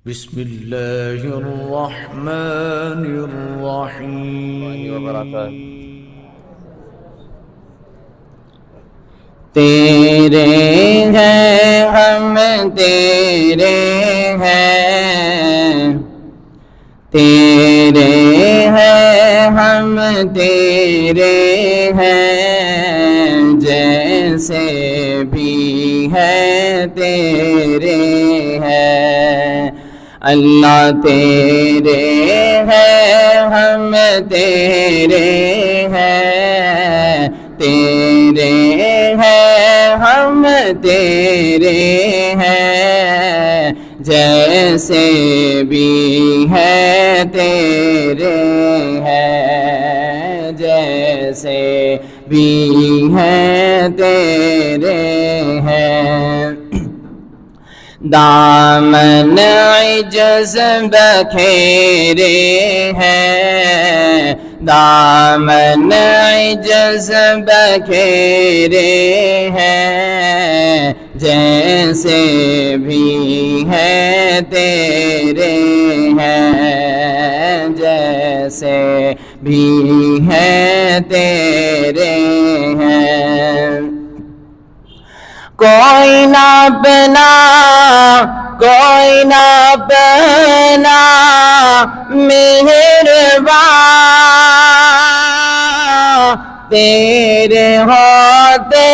بسم اللہ الرحمن الرحیم تیرے ہیں ہم تیرے ہیں، تیرے ہیں ہم تیرے ہیں، جیسے بھی ہے تیرے ہیں۔ اللہ تیرے ہیں ہم تیرے ہیں، تیرے ہیں ہم تیرے ہیں، جیسے بھی ہے تیرے ہیں، جیسے بھی ہے تیرے ہیں۔ دامن عجز بکھیرے ہیں، دامن عجز بکھیرے ہیں، جیسے بھی ہے تیرے ہیں، جیسے بھی ہے تیرے ہیں۔ کوئی نہ بنا کوئی نہ بنا مہربان، تیرے ہوتے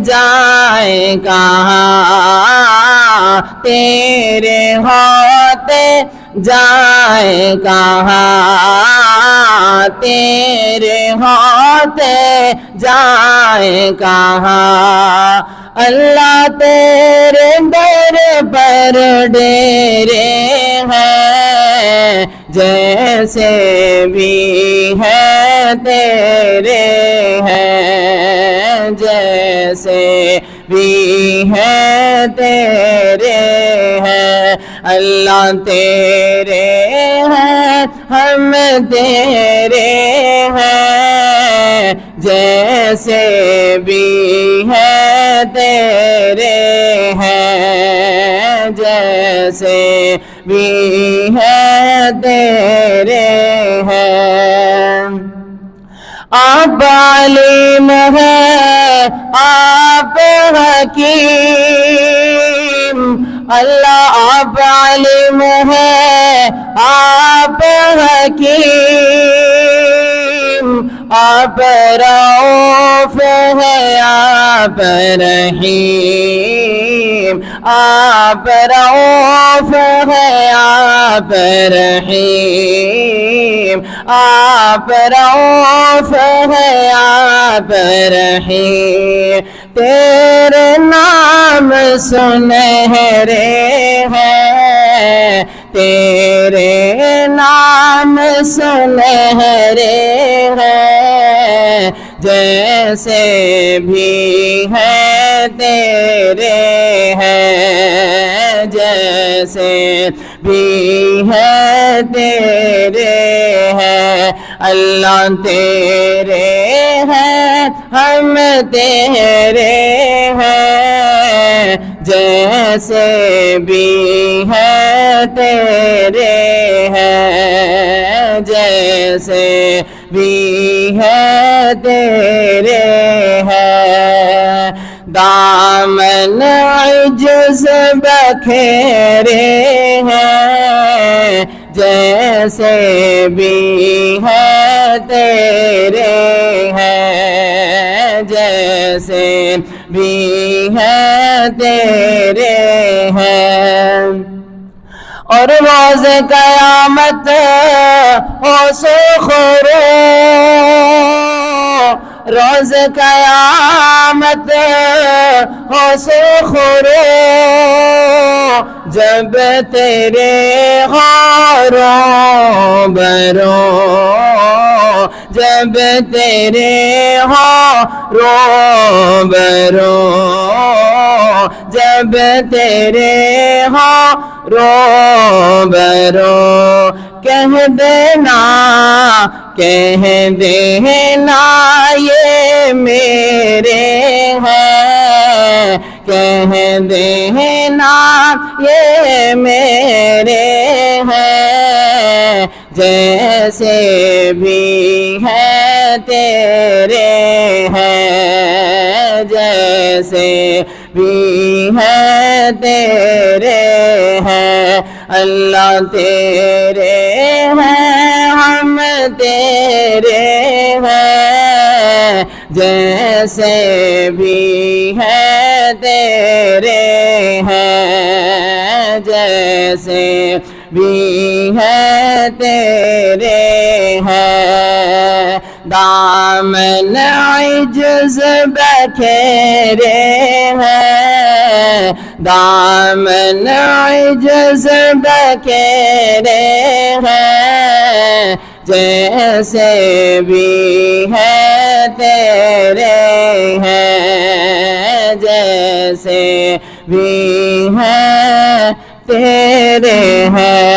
جائے کہاں، تیرے ہوتے جائے کہاں، تیرے ہوتے جائے کہاں۔ اللہ تیرے در پر ڈیرے ہیں، جیسے بھی ہے تیرے ہیں، جیسے بھی ہے تیرے ہیں۔ اللہ تیرے ہیں ہم تیرے ہیں، جیسے بھی ہے تیرے ہیں، جیسے بھی ہے تیرے ہیں۔ آپ عالم ہے آپ حکیم، اللہ آپ عالم ہے آپ حکیم، آپ رؤوف ہے آپ رحیم، آپ رؤوف ہے آپ رحیم، آپ رؤوف ہے آپ رحیم۔ تیرے نام سنہرے ہیں، تیرے نام سنہرے ہیں، جیسے بھی ہے تیرے ہیں، جیسے بھی ہے تیرے ہیں۔ اللہ تیرے ہیں ہم تیرے ہیں، جیسے بھی ہے تیرے ہیں، جیسے بھی ہے تیرے ہیں۔ دامن عجز بکھیرے ہیں، جیسے بھی ہے تیرے ہیں، جیسے بھی ہے تیرے ہیں۔ اور روز قیامت ہو سرخرو، روز قیامت ہو سرخرو، جب تیرے ہو روبرو، جب تیرے ہو روبرو، جب تیرے ہو روبرو۔ کہہ دینا کہہ دینا یہ میرے ہیں، کہہ دینا یہ میرے جیسے بھی ہیں تیرے ہیں، جیسے بھی ہیں تیرے ہیں، اللہ تیرے ہیں ہم تیرے ہیں، جیسے بھی ہیں تیرے ہیں، جیسے بھی ہیں تیرے ہیں، دامن عجز بکھیرے ہیں، دامن عجز بکھیرے ہیں، جیسے بھی ہیں تیرے ہیں، جیسے بھی ہیں تیرے ہیں۔